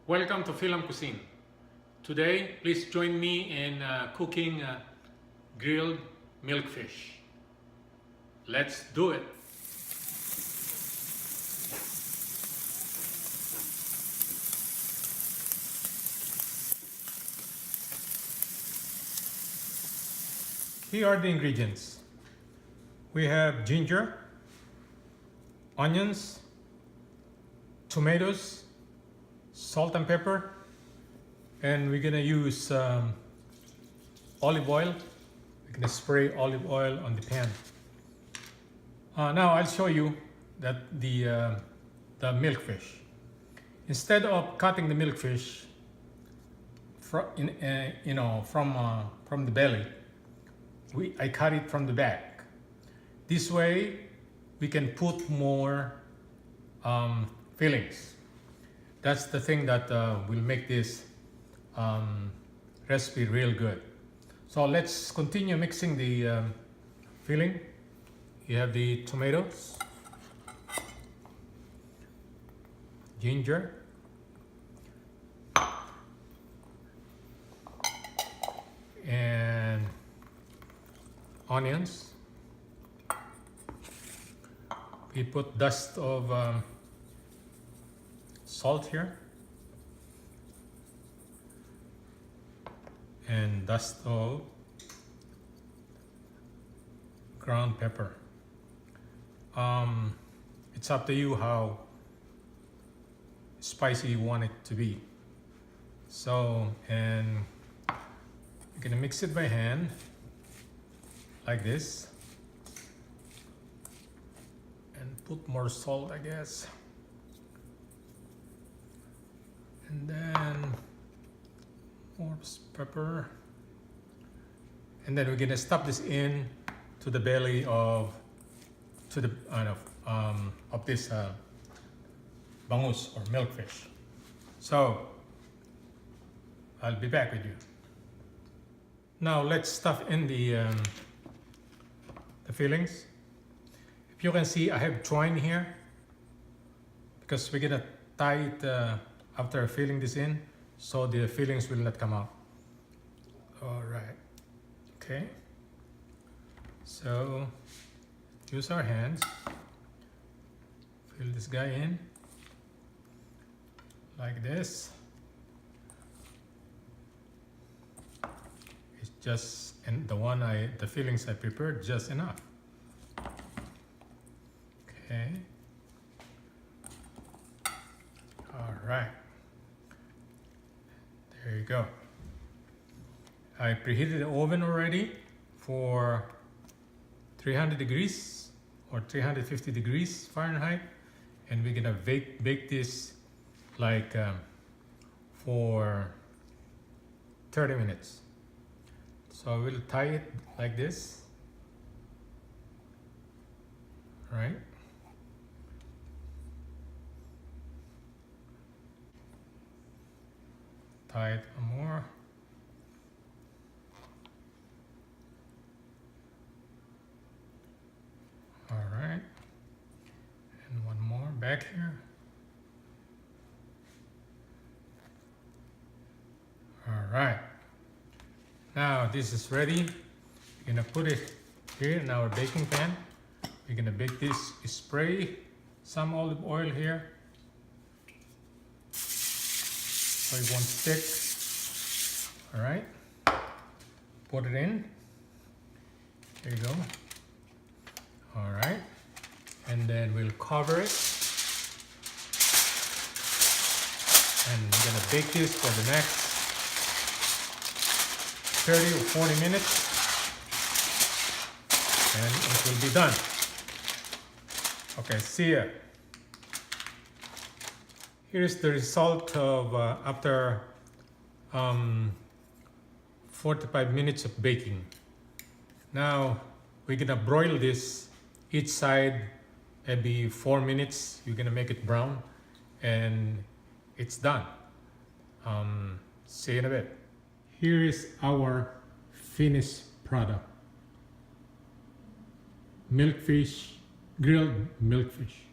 Welcome to FILAM Cuisine. Today, please join me in cooking grilled milkfish. Let's do it. Here are the ingredients. We have ginger, onions, tomatoes, salt and pepper, and we're gonna use olive oil. We're gonna spray olive oil on the pan. Now I'll show you that the milkfish. Instead of cutting the milkfish from the belly, I cut it from the back. This way we can put more fillings. That's the thing that will make this recipe real good. So let's continue mixing the filling. You have the tomatoes, ginger, and onions. We put dust of salt here and dust of ground pepper. It's up to you how spicy you want it to be. So, and you're gonna mix it by hand like this and put more salt, I guess. And then more pepper, and then we're gonna stuff this in to the belly of this bangus or milkfish. So I'll be back with you. Now let's stuff in the fillings. If you can see, I have twine here because we're gonna tie it after filling this in, so the fillings will not come out. All right, okay. So use our hands, fill this guy in like this. It's just, and the fillings I prepared, just enough. Okay. All right. There you go. I preheated the oven already for 300 degrees or 350 degrees Fahrenheit, and we're gonna bake this like for 30 minutes. So we'll tie it like this, right? Tie it one more. All right, and one more back here. All right, now this is ready. We're gonna put it here in our baking pan. We're gonna bake this. Spray some olive oil here so it won't stick. All right, put it in. There you go. All right, and then we'll cover it, and we're gonna bake this for the next 30 or 40 minutes, and it will be done. Okay, see ya. Here's the result of after 45 minutes of baking. Now we're gonna broil this each side maybe 4 minutes. You're gonna make it brown, and it's done. See you in a bit. Here is our finished product. Milkfish, grilled milkfish.